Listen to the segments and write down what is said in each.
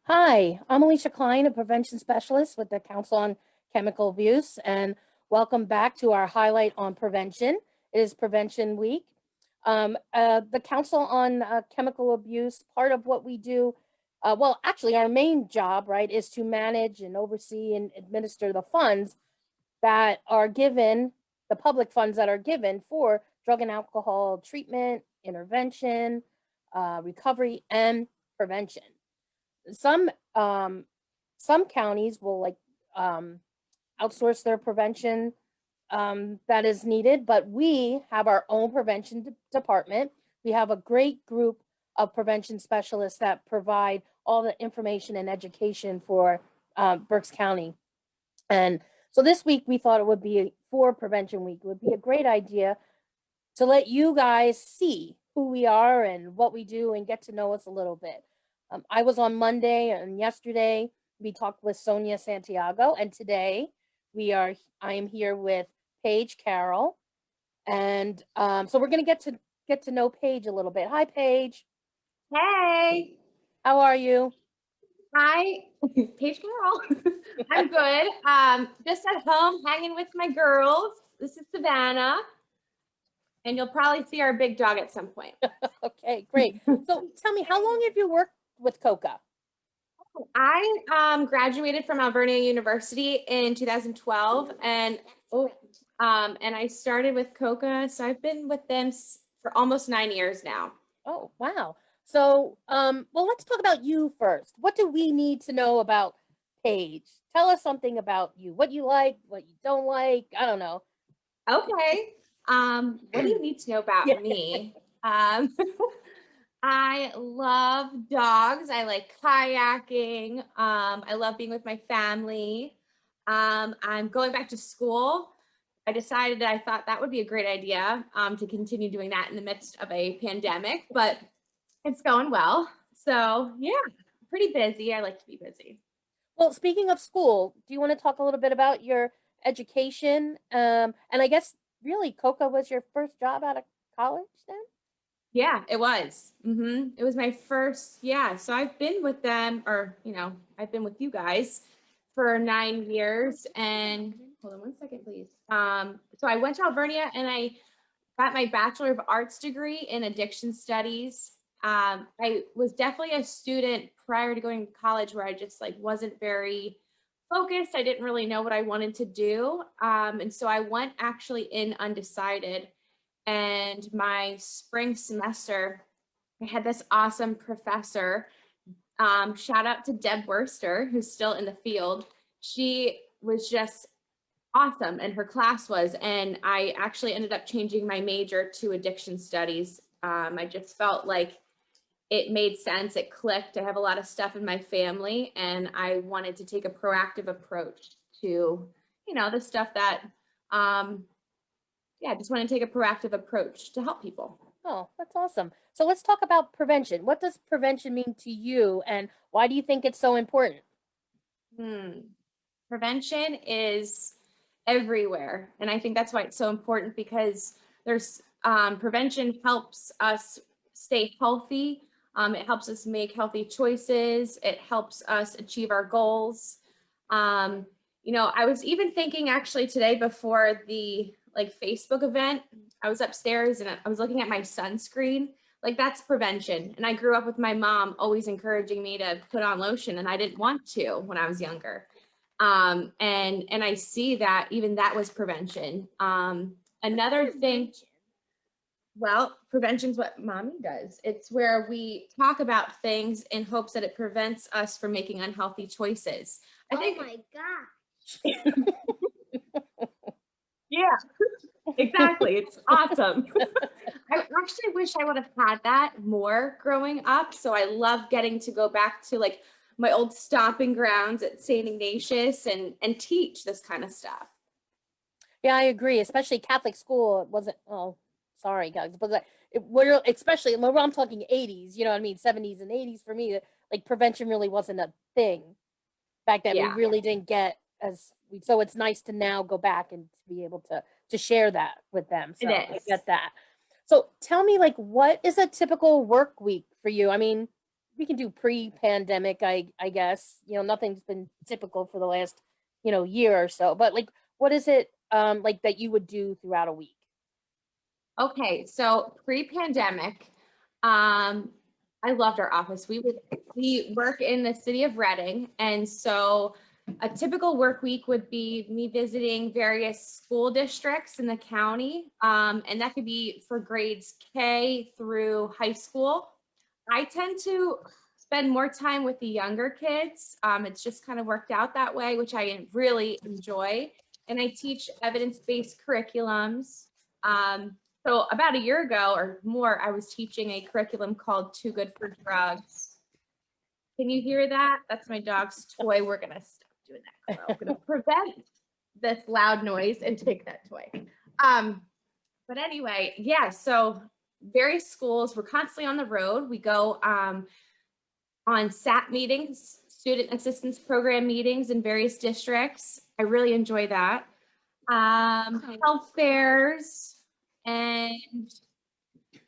Hi, I'm Alicia Klein, a prevention specialist with the Council on Chemical Abuse, and welcome back to our highlight on prevention. It is Prevention Week. The Council on Chemical Abuse, part of what we do, well, actually, our main job, right, is to manage and oversee and administer the funds that are given, the public funds that are given for drug and alcohol treatment, intervention, recovery, and prevention. Some some counties will outsource their prevention that is needed, but we have our own prevention department. We have a great group of prevention specialists that provide all the information and education for Berks County. And so this week we thought it would be for Prevention Week, it would be a great idea to let you guys see who we are and what we do and get to know us a little bit. I was on Monday, and yesterday we talked with Sonia Santiago, and today I am here with Paige Carroll. And so we're going to get to know Paige a little bit. Hi, Paige. Hey, How are you? hi, Paige Carroll. I'm good. Just at home hanging with my girls. This is Savannah, and you'll probably see our big dog at some point. Okay, great. So tell me, how long have you worked with COCA? I graduated from Alvernia University in 2012, and I started with COCA, so I've been with them for almost 9 years now. Oh, wow. So, well, let's talk about you first. What do we need to know about Paige? Tell us something about you. What you like, what you don't like. I don't know. Okay. What do you need to know about Yeah. me? I love dogs. I like kayaking. I love being with my family. I'm going back to school. I decided that I thought that would be a great idea to continue doing that in the midst of a pandemic, but it's going well. So yeah, pretty busy. I like to be busy. Well, speaking of school, do you want to talk a little bit about your education? And I guess really COCA was your first job out of college then? Yeah, it was. It was my first. Yeah, so I've been with them, or I've been with you guys for 9 years. And hold on one second, please. So I went to Alvernia and I got my Bachelor of Arts degree in addiction studies. I was definitely a student prior to going to college where I just like wasn't very focused. I didn't really know what I wanted to do. And so I went actually in undecided. And my spring semester, I had this awesome professor. Shout out to Deb Worster, who's still in the field. She was just awesome, and her class was. And I actually ended up changing my major to addiction studies. I just felt like it made sense. It clicked. I have a lot of stuff in my family, and I wanted to take a proactive approach to, the stuff that yeah, I just want to take a proactive approach to help people. Oh, that's awesome. So let's talk about prevention. What does prevention mean to you, and why do you think it's so important? Hmm. Prevention is everywhere. And I think that's why it's so important, because there's prevention helps us stay healthy. It helps us make healthy choices. It helps us achieve our goals. I was even thinking actually today before the Facebook event, I was upstairs and I was looking at my sunscreen. Like, that's prevention. And I grew up with my mom always encouraging me to put on lotion, and I didn't want to when I was younger. And I see that even that was prevention. Another thing, well, prevention is what mommy does. It's where we talk about things in hopes that it prevents us from making unhealthy choices. I think. Oh my Yeah, exactly. It's awesome. I actually wish I would have had that more growing up. So I love getting to go back to like my old stomping grounds at St. Ignatius and teach this kind of stuff. Yeah, I agree. Especially Catholic school, it wasn't. Oh, sorry guys, but we're especially when I'm talking 80s. You know what I mean? 70s and 80s for me. Like prevention really wasn't a thing back then. We Yeah, really didn't get so it's nice to now go back and to be able to share that with them. it So I is. get that. So tell me, like, what is a typical work week for you? I mean, we can do pre-pandemic, I guess, nothing's been typical for the last, year or so, but like, what is it, like that you would do throughout a week? Okay, so pre-pandemic, I loved our office. We work in the city of Reading, and so a typical work week would be me visiting various school districts in the county, and that could be for grades K through high school. I tend to spend more time with the younger kids. It's just kind of worked out that way, which I really enjoy. And I teach evidence-based curriculums. So about a year ago or more, I was teaching a curriculum called Too Good for Drugs. Can you hear that? That's my dog's toy. We're gonna stop doing that. We're gonna prevent this loud noise and take that toy. But anyway, yeah, so various schools, we're constantly on the road. We go on SAP meetings, student assistance program meetings in various districts. I really enjoy that. Health fairs, and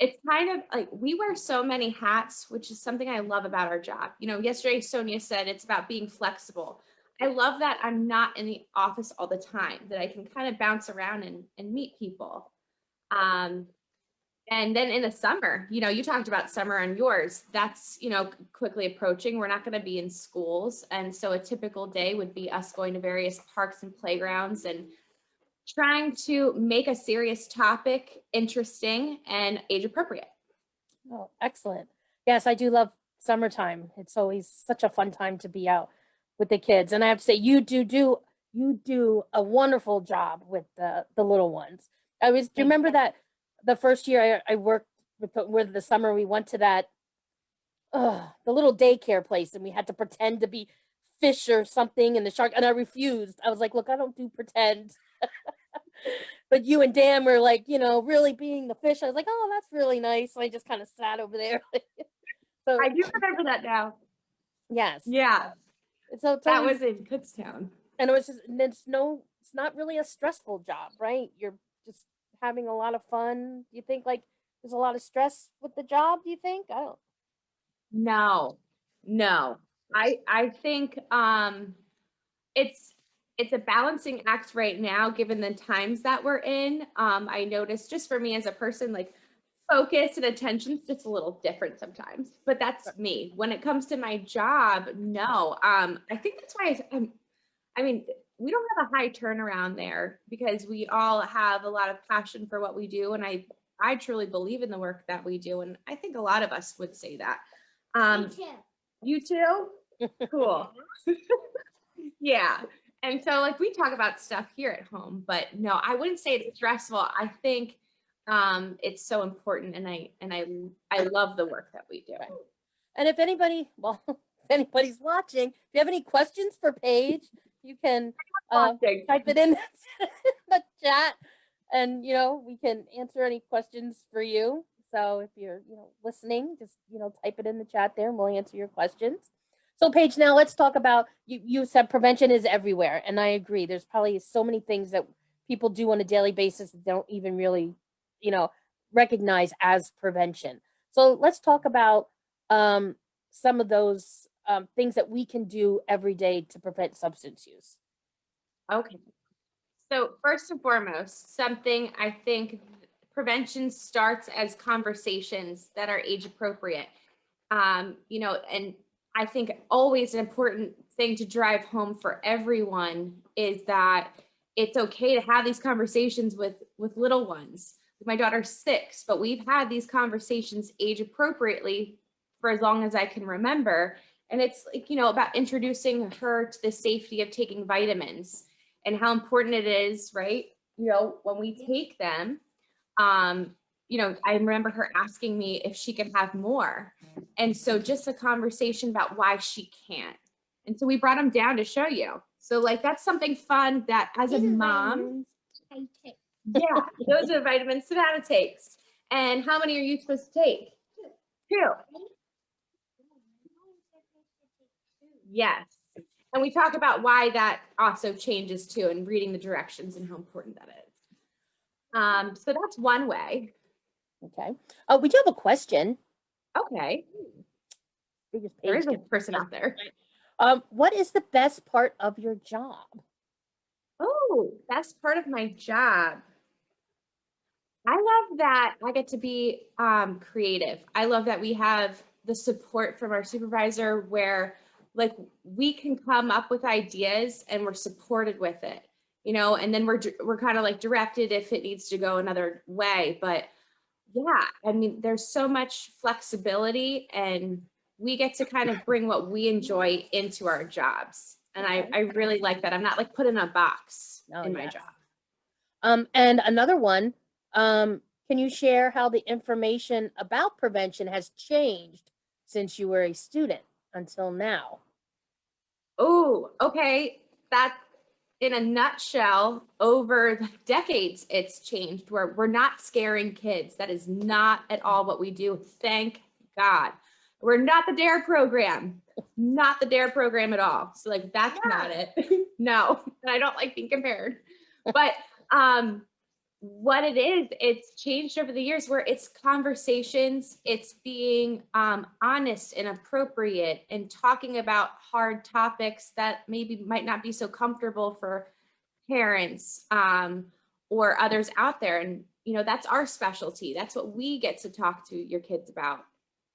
it's kind of like we wear so many hats, which is something I love about our job. Yesterday Sonia said it's about being flexible. I love that I'm not in the office all the time, that I can kind of bounce around and meet people. And then in the summer, you talked about summer on yours. That's, quickly approaching. We're not going to be in schools. And so a typical day would be us going to various parks and playgrounds and trying to make a serious topic interesting and age appropriate. Oh, excellent. Yes, I do love summertime. It's always such a fun time to be out with the kids. And I have to say, you do a wonderful job with the little ones. Do you remember that the first year I worked with the summer, we went to that, the little daycare place, and we had to pretend to be fish or something and the shark, and I refused. I was like, look, I don't do pretend. But you and Dan were like, really being the fish. I was like, oh, that's really nice. So I just kind of sat over there. So I do remember that now. yes. Yeah. So it's That always, was in Kutztown. and it was just, and it's not really a stressful job, right? You're just having a lot of fun. Do you think like there's a lot of stress with the job? Do you think? I don't. No. I think it's a balancing act right now, given the times that we're in. I noticed just for me as a person, like focus and attention's just a little different sometimes, but that's me. When it comes to my job, no. I think that's why I mean, we don't have a high turnaround there because we all have a lot of passion for what we do. And I truly believe in the work that we do. And I think a lot of us would say that. Me too. You too? Cool. Yeah. And so like we talk about stuff here at home, but no, I wouldn't say it's stressful. I think it's so important, and I love the work that we do. Right. And if anybody's watching, if you have any questions for Paige, you can type it in the chat, and we can answer any questions for you. So if you're listening, just type it in the chat there, and we'll answer your questions. So Paige, now let's talk about you said prevention is everywhere, and I agree. There's probably so many things that people do on a daily basis that don't even really recognize as prevention. So let's talk about some of those things that we can do every day to prevent substance use. Okay. So first and foremost, something I think prevention starts as conversations that are age appropriate. And I think always an important thing to drive home for everyone is that it's okay to have these conversations with little ones. My daughter's 6, but we've had these conversations age appropriately for as long as I can remember. And it's like, about introducing her to the safety of taking vitamins and how important it is, right? When we take them, I remember her asking me if she could have more. And so just a conversation about why she can't. And so we brought them down to show you. So like, that's something fun that as a mom, yeah, those are vitamins Savannah takes. And how many are you supposed to take? 2. Yes. And we talk about why that also changes too, and reading the directions and how important that is. So that's one way. Okay. We do have a question. Okay. Biggest There Paige is a can. person out there. What is the best part of your job? Oh, that's part of my job. I love that I get to be creative. I love that we have the support from our supervisor where like we can come up with ideas and we're supported with it, you know, and then we're kind of like directed if it needs to go another way. But yeah, I mean, there's so much flexibility and we get to kind of bring what we enjoy into our jobs. And I really like that. I'm not like put in a box in my job. And another one, can you share how the information about prevention has changed since you were a student until now? Oh, okay. That in a nutshell, over the decades, it's changed where we're not scaring kids. That is not at all what we do. Thank God. We're not the DARE program, not the DARE program at all. So like, that's not it. No, and I don't like being compared, but, what it is, it's changed over the years where it's conversations, it's being honest and appropriate and talking about hard topics that maybe might not be so comfortable for parents or others out there. And, you know, that's our specialty. That's what we get to talk to your kids about.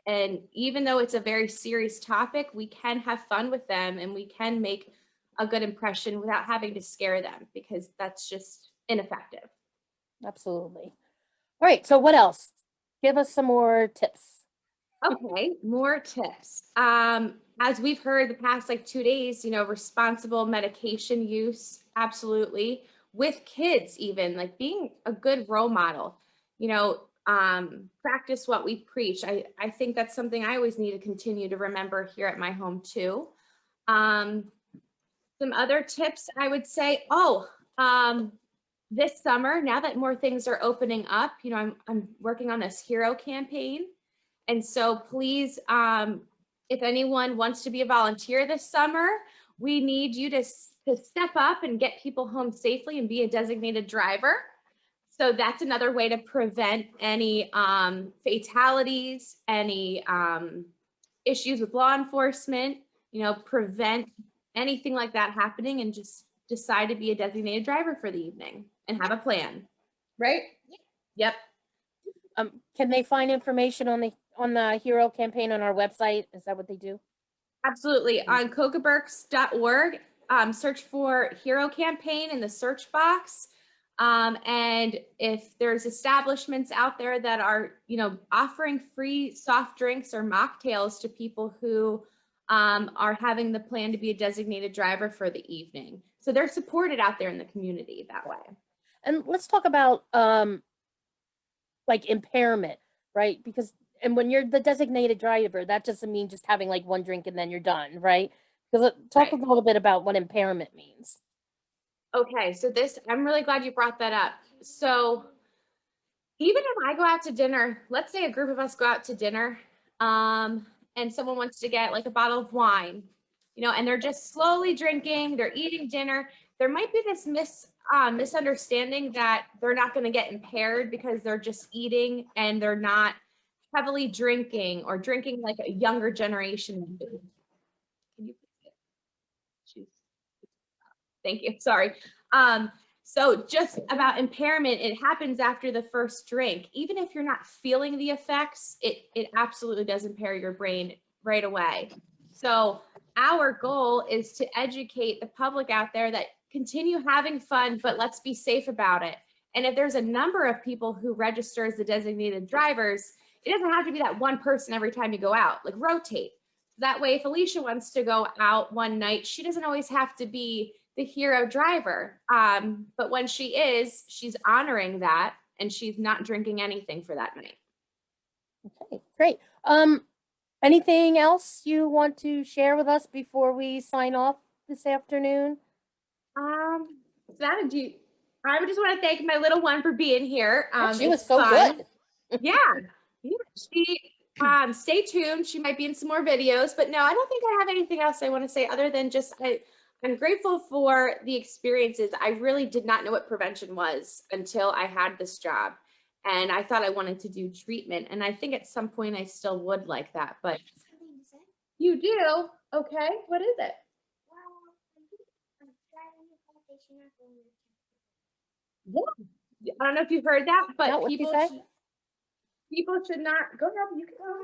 And even though it's a very serious topic, we can have fun with them and we can make a good impression without having to scare them because that's just ineffective. Absolutely. All right. So what else? Give us some more tips. Okay, more tips. As we've heard the past like 2 days, you know, responsible medication use, absolutely. With kids, even like being a good role model, you know, practice what we preach. I think that's something I always need to continue to remember here at my home too. Some other tips I would say, this summer, now that more things are opening up, you know, I'm working on this hero campaign. And so please, if anyone wants to be a volunteer this summer, we need you to step up and get people home safely and be a designated driver. So that's another way to prevent any fatalities, any issues with law enforcement, you know, prevent anything like that happening and just decide to be a designated driver for the evening and have a plan, right? Yep. Can they find information on the hero campaign on our website? Is that what they do? Absolutely. On cocaburks.org, search for hero campaign in the search box. And if there's establishments out there that are, you know, offering free soft drinks or mocktails to people who are having the plan to be a designated driver for the evening. So they're supported out there in the community that way. And let's talk about like impairment, right? Because and when you're the designated driver, that doesn't mean just having like one drink and then you're done, right? Because talk a little bit about what impairment means. Okay, so I'm really glad you brought that up. So even if I go out to dinner, let's say a group of us go out to dinner, and someone wants to get like a bottle of wine, you know, and they're just slowly drinking, they're eating dinner. There might be this misunderstanding that they're not going to get impaired because they're just eating and they're not heavily drinking or drinking like a younger generation would do. Can you please? Thank you. Sorry. So just about impairment, it happens after the first drink. Even if you're not feeling the effects, it absolutely does impair your brain right away. So our goal is to educate the public out there that continue having fun, but let's be safe about it. And if there's a number of people who register as the designated drivers, it doesn't have to be that one person every time you go out, like rotate. That way, if Alicia wants to go out one night, she doesn't always have to be the hero driver. But when she is, she's honoring that and she's not drinking anything for that night. Okay, great. Anything else you want to share with us before we sign off this afternoon? I would just want to thank my little one for being here. She was so good. Yeah. She stay tuned. She might be in some more videos, but no, I don't think I have anything else I want to say other than just I'm grateful for the experiences. I really did not know what prevention was until I had this job. And I thought I wanted to do treatment. And I think at some point I still would like that, but You do? Okay. What is it? Yeah. I don't know if you've heard that, No, but what'd you people say? people should not go ahead. You can go.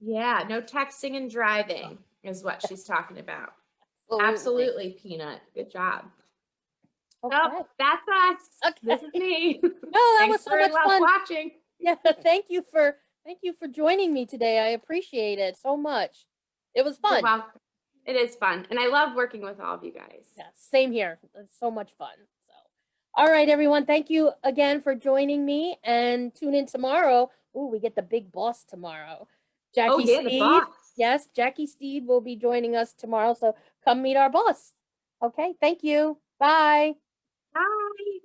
Yeah, no texting and driving is what she's talking about. Absolutely, Peanut. Good job. Okay. Oh, that's us. This Okay. is me. No, that Thanks was so for much fun. watching. Yeah, thank you for joining me today. I appreciate it so much. It was You're fun. welcome. It is fun, and I love working with all of you guys. Yeah, same here. It's so much fun. So, all right, everyone. Thank you again for joining me, and tune in tomorrow. Ooh, we get the big boss tomorrow. Oh Jackie yeah, the Steed. boss. Yes, Jackie Steed will be joining us tomorrow. So come meet our boss. Okay, thank you. Bye. Bye.